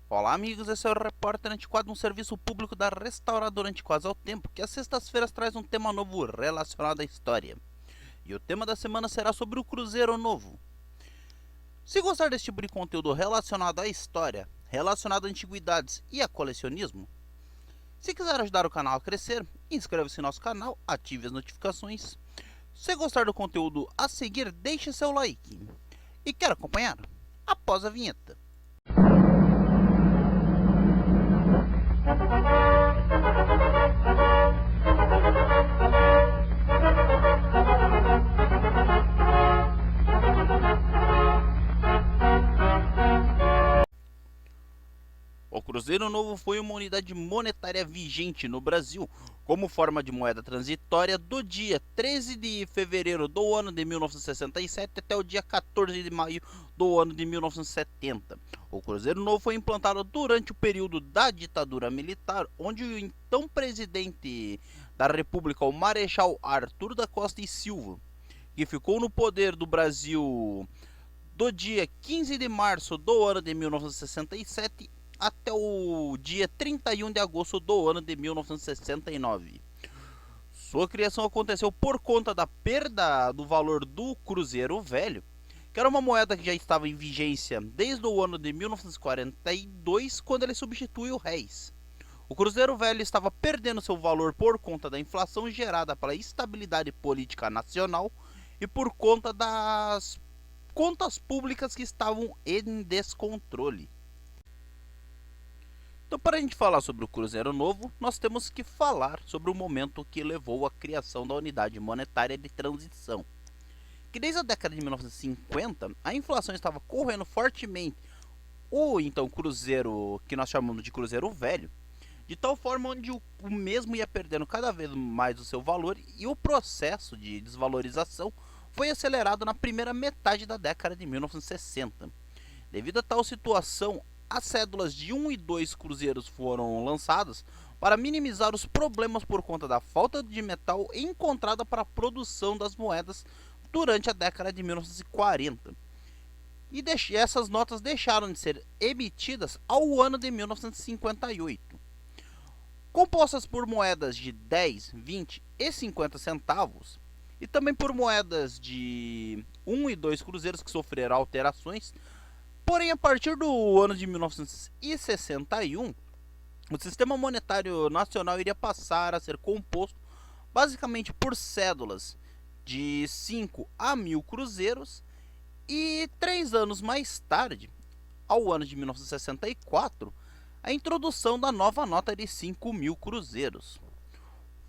Olá amigos, esse é o Repórter Antiquado, um serviço público da Restauradora Antiquados ao Tempo, que às sextas-feiras traz um tema novo relacionado à história. E o tema da semana será sobre o Cruzeiro Novo. Se gostar desse tipo de conteúdo relacionado à história, relacionado a antiguidades e a colecionismo, se quiser ajudar o canal a crescer, inscreva-se no nosso canal, ative as notificações. Se gostar do conteúdo a seguir, deixe seu like. E quer acompanhar? Após a vinheta. O Cruzeiro Novo foi uma unidade monetária vigente no Brasil, como forma de moeda transitória do dia 13 de fevereiro do ano de 1967 até o dia 14 de maio do ano de 1970. O Cruzeiro Novo foi implantado durante o período da ditadura militar, onde o então presidente da República, o Marechal Arthur da Costa e Silva, que ficou no poder do Brasil do dia 15 de março do ano de 1967 até o dia 31 de agosto do ano de 1969. Sua criação aconteceu por conta da perda do valor do Cruzeiro Velho, que era uma moeda que já estava em vigência desde o ano de 1942, quando ele substituiu o réis. O Cruzeiro Velho estava perdendo seu valor por conta da inflação gerada pela instabilidade política nacional e por conta das contas públicas que estavam em descontrole. Então, para a gente falar sobre o Cruzeiro Novo, nós temos que falar sobre o momento que levou à criação da unidade monetária de transição. Que desde a década de 1950, a inflação estava correndo fortemente o então Cruzeiro, que nós chamamos de Cruzeiro Velho, de tal forma onde o mesmo ia perdendo cada vez mais o seu valor e o processo de desvalorização foi acelerado na primeira metade da década de 1960. Devido a tal situação, as cédulas de 1 e 2 cruzeiros foram lançadas para minimizar os problemas por conta da falta de metal encontrada para a produção das moedas durante a década de 1940. E essas notas deixaram de ser emitidas ao ano de 1958. Compostas por moedas de 10, 20 e 50 centavos, e também por moedas de 1 e 2 cruzeiros que sofreram alterações. Porém, a partir do ano de 1961, o sistema monetário nacional iria passar a ser composto basicamente por cédulas de 5 a 1000 cruzeiros e 3 anos mais tarde, ao ano de 1964, a introdução da nova nota de 5.000 cruzeiros.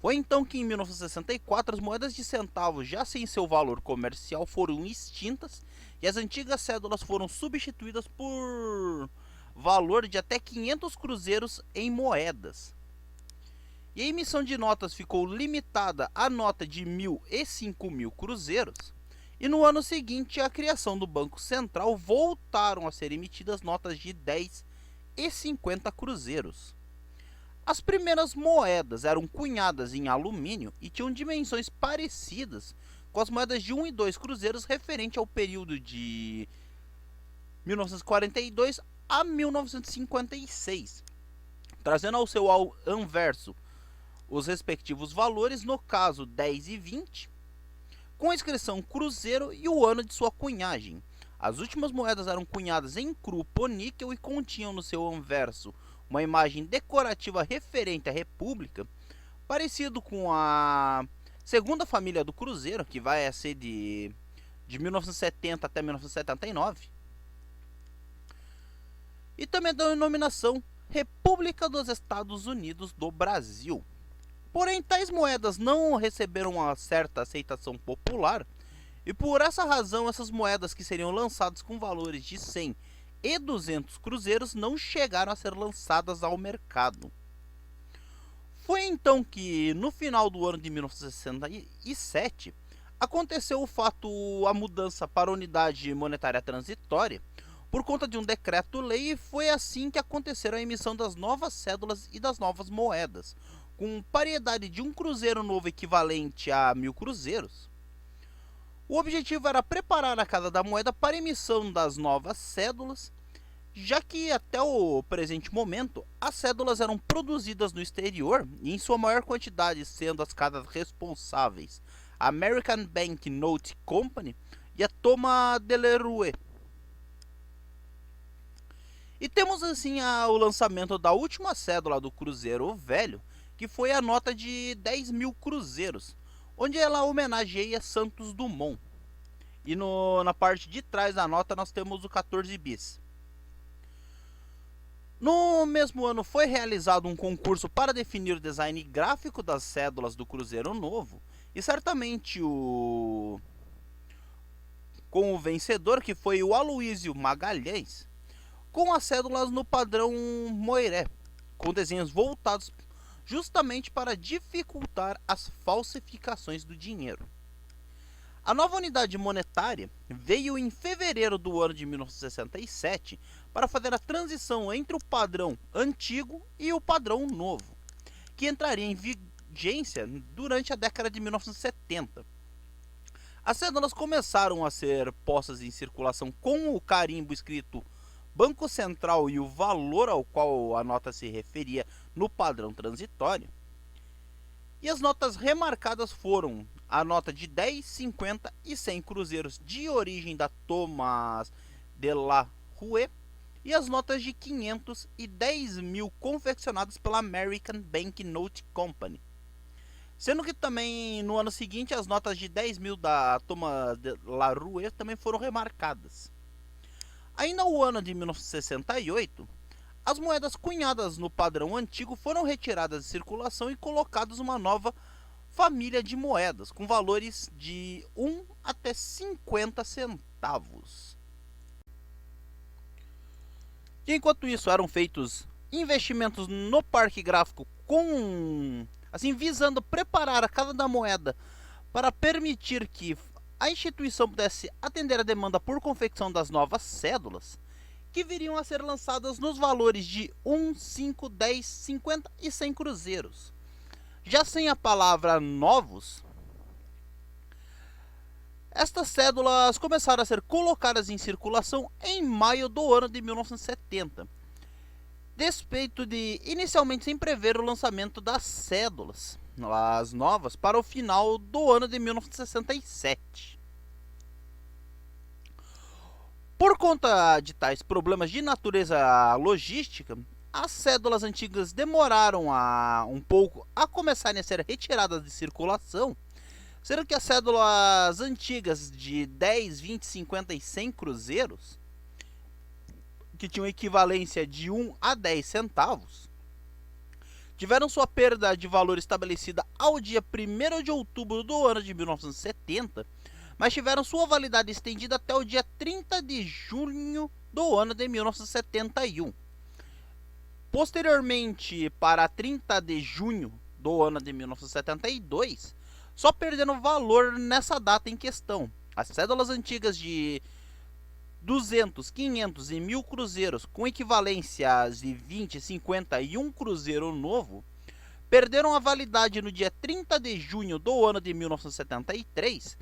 Foi então que em 1964 as moedas de centavos já sem seu valor comercial foram extintas e as antigas cédulas foram substituídas por valor de até 500 cruzeiros em moedas. E a emissão de notas ficou limitada à nota de 1.000 e 5.000 cruzeiros. E no ano seguinte, a criação do Banco Central, voltaram a ser emitidas notas de 10 e 50 cruzeiros. As primeiras moedas eram cunhadas em alumínio e tinham dimensões parecidas com as moedas de 1 e 2 cruzeiros referente ao período de 1942 a 1956, trazendo ao seu anverso os respectivos valores, no caso 10 e 20, com a inscrição cruzeiro e o ano de sua cunhagem. As últimas moedas eram cunhadas em crupo-níquel e continham no seu anverso uma imagem decorativa referente à República, parecido com a segunda família do Cruzeiro, que vai ser de 1970 até 1979, e também da denominação República dos Estados Unidos do Brasil. Porém, tais moedas não receberam uma certa aceitação popular, e por essa razão essas moedas que seriam lançadas com valores de 100 e 200 cruzeiros não chegaram a ser lançadas ao mercado. Foi então que, no final do ano de 1967, aconteceu o fato, a mudança para a unidade monetária transitória, por conta de um decreto-lei, e foi assim que aconteceram a emissão das novas cédulas e das novas moedas, com paridade de um cruzeiro novo equivalente a 1000 cruzeiros. O objetivo era preparar a casa da moeda para a emissão das novas cédulas, já que até o presente momento as cédulas eram produzidas no exterior e em sua maior quantidade, sendo as casas responsáveis a American Bank Note Company e a Thomas Delarue. E temos assim o lançamento da última cédula do Cruzeiro Velho, que foi a nota de 10 mil cruzeiros, onde ela homenageia Santos Dumont. E na parte de trás da nota nós temos o 14 bis. No mesmo ano foi realizado um concurso para definir o design gráfico das cédulas do Cruzeiro Novo, e certamente com o vencedor, que foi o Aloísio Magalhães, com as cédulas no padrão Moiré, com desenhos voltados justamente para dificultar as falsificações do dinheiro. A nova unidade monetária veio em fevereiro do ano de 1967 para fazer a transição entre o padrão antigo e o padrão novo, que entraria em vigência durante a década de 1970. As cédulas começaram a ser postas em circulação com o carimbo escrito Banco Central e o valor ao qual a nota se referia no padrão transitório. E as notas remarcadas foram a nota de 10, 50 e 100 cruzeiros de origem da Thomas Delarue e as notas de 500 e 10 mil confeccionadas pela American Bank Note Company. Sendo que também no ano seguinte as notas de 10 mil da Thomas Delarue também foram remarcadas. Ainda no ano de 1968, as moedas cunhadas no padrão antigo foram retiradas de circulação e colocadas uma nova família de moedas, com valores de 1 até 50 centavos. E enquanto isso eram feitos investimentos no parque gráfico visando preparar a casa da moeda para permitir que a instituição pudesse atender a demanda por confecção das novas cédulas, que viriam a ser lançadas nos valores de 1, 5, 10, 50 e 100 cruzeiros. Já sem a palavra novos, estas cédulas começaram a ser colocadas em circulação em maio do ano de 1970, despeito de inicialmente sem prever o lançamento das cédulas, as novas, para o final do ano de 1967. Por conta de tais problemas de natureza logística, as cédulas antigas demoraram um pouco a começarem a ser retiradas de circulação, sendo que as cédulas antigas de 10, 20, 50 e 100 cruzeiros, que tinham equivalência de 1 a 10 centavos, tiveram sua perda de valor estabelecida ao dia 1º de outubro do ano de 1970, mas tiveram sua validade estendida até o dia 30 de junho do ano de 1971. Posteriormente, para 30 de junho do ano de 1972, só perderam valor nessa data em questão. As cédulas antigas de 200, 500 e 1000 cruzeiros, com equivalências de 20, 50 e 1 cruzeiro novo, perderam a validade no dia 30 de junho do ano de 1973,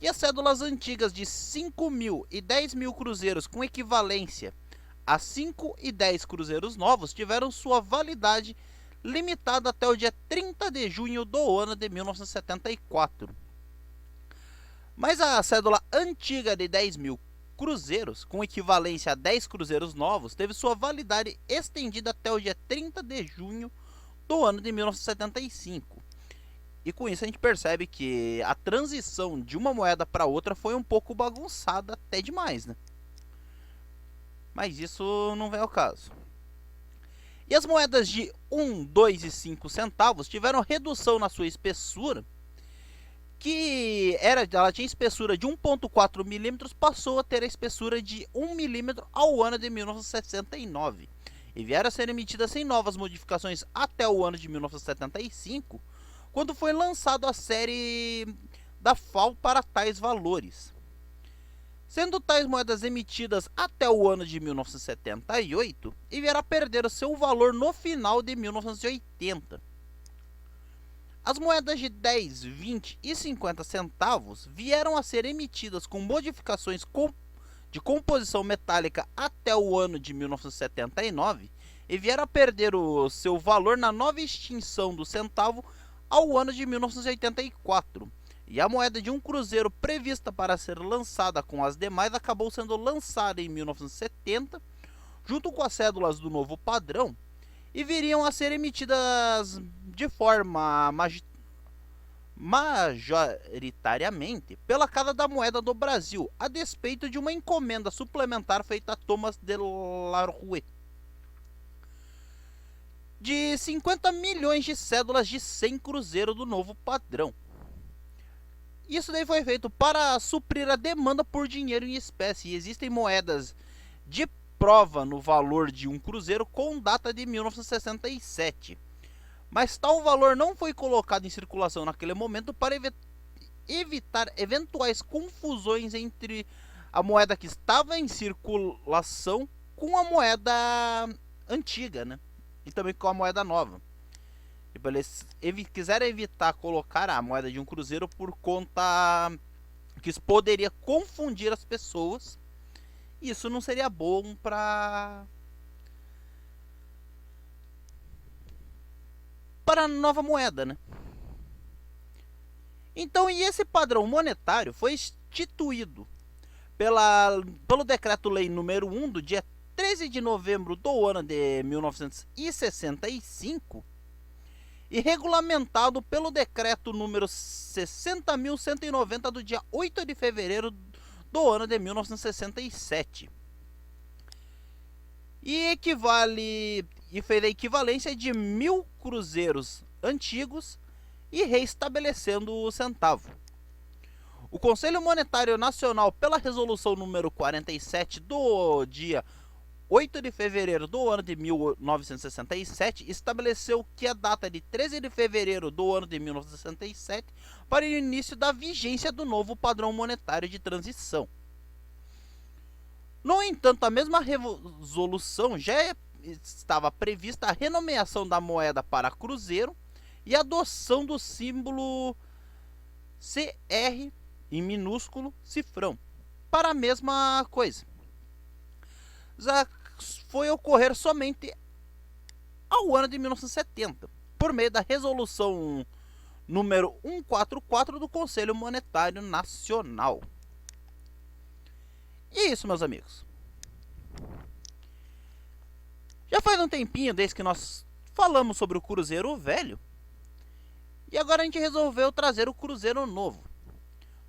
e as cédulas antigas de 5 mil e 10 mil cruzeiros, com equivalência a 5 e 10 cruzeiros novos, tiveram sua validade limitada até o dia 30 de junho do ano de 1974. Mas a cédula antiga de 10 mil cruzeiros, com equivalência a 10 cruzeiros novos, teve sua validade estendida até o dia 30 de junho do ano de 1975. E com isso a gente percebe que a transição de uma moeda para outra foi um pouco bagunçada até demais, né? Mas isso não vem ao caso. E as moedas de 1, 2 e 5 centavos tiveram redução na sua espessura, que ela tinha espessura de 1,4 milímetros, passou a ter a espessura de 1 milímetro ao ano de 1969. E vieram a ser emitidas sem novas modificações até o ano de 1975, quando foi lançado a série da FAO para tais valores. Sendo tais moedas emitidas até o ano de 1978 e vieram a perder o seu valor no final de 1980. As moedas de 10, 20 e 50 centavos vieram a ser emitidas com modificações de composição metálica até o ano de 1979 e vieram a perder o seu valor na nova extinção do centavo ao ano de 1984. E a moeda de um cruzeiro prevista para ser lançada com as demais acabou sendo lançada em 1970, junto com as cédulas do novo padrão, e viriam a ser emitidas de forma majoritariamente pela Casa da Moeda do Brasil, a despeito de uma encomenda suplementar feita a Thomas de la Rue de 50 milhões de cédulas de 100 cruzeiro do novo padrão. Isso daí foi feito para suprir a demanda por dinheiro em espécie, e existem moedas de prova no valor de um cruzeiro com data de 1967. Mas tal valor não foi colocado em circulação naquele momento para evitar eventuais confusões entre a moeda que estava em circulação com a moeda antiga, né? E também com a moeda nova. Tipo, eles quiseram evitar colocar a moeda de um cruzeiro por conta que isso poderia confundir as pessoas. E isso não seria bom para a nova moeda, né? Então, e esse padrão monetário foi instituído pelo Decreto-Lei número 1 do dia 13 de novembro do ano de 1965 e regulamentado pelo Decreto número 60.190 do dia 8 de fevereiro do ano de 1967. E fez a equivalência de 1.000 cruzeiros antigos e reestabelecendo o centavo. O Conselho Monetário Nacional, pela resolução número 47 do dia 8 de fevereiro do ano de 1967, estabeleceu que a data de 13 de fevereiro do ano de 1967 para o início da vigência do novo padrão monetário de transição. No entanto, a mesma resolução já estava prevista a renomeação da moeda para cruzeiro e a adoção do símbolo CR em minúsculo cifrão para a mesma coisa. Já foi ocorrer somente ao ano de 1970, por meio da resolução número 144 do Conselho Monetário Nacional. E é isso, meus amigos. Já faz um tempinho desde que nós falamos sobre o Cruzeiro Velho, e agora a gente resolveu trazer o Cruzeiro Novo.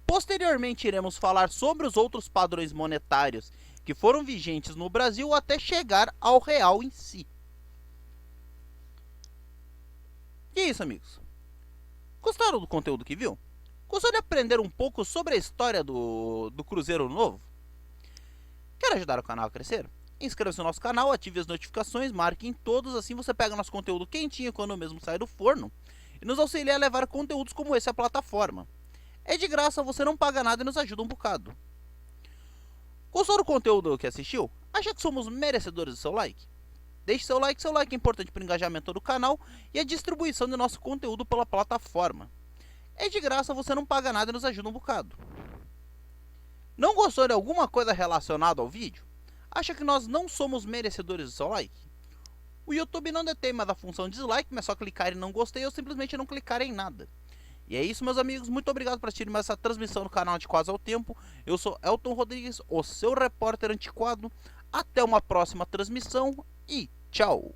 Posteriormente iremos falar sobre os outros padrões monetários que foram vigentes no Brasil até chegar ao real em si. E é isso, amigos. Gostaram do conteúdo que viu? Gostou de aprender um pouco sobre a história do Cruzeiro Novo? Quer ajudar o canal a crescer? Inscreva-se no nosso canal, ative as notificações, marque em todos, assim você pega nosso conteúdo quentinho quando mesmo sai do forno e nos auxilia a levar conteúdos como esse à plataforma. É de graça, você não paga nada e nos ajuda um bocado. Gostou do conteúdo que assistiu? Acha que somos merecedores do seu like? Deixe seu like é importante para o engajamento do canal e a distribuição de nosso conteúdo pela plataforma. É de graça, você não paga nada e nos ajuda um bocado. Não gostou de alguma coisa relacionada ao vídeo? Acha que nós não somos merecedores do seu like? O YouTube não detém mais a função dislike, mas é só clicar em não gostei ou simplesmente não clicar em nada. E é isso, meus amigos, muito obrigado por assistir mais essa transmissão no canal Antiquados ao Tempo. Eu sou Elton Rodrigues, o seu repórter antiquado. Até uma próxima transmissão e tchau!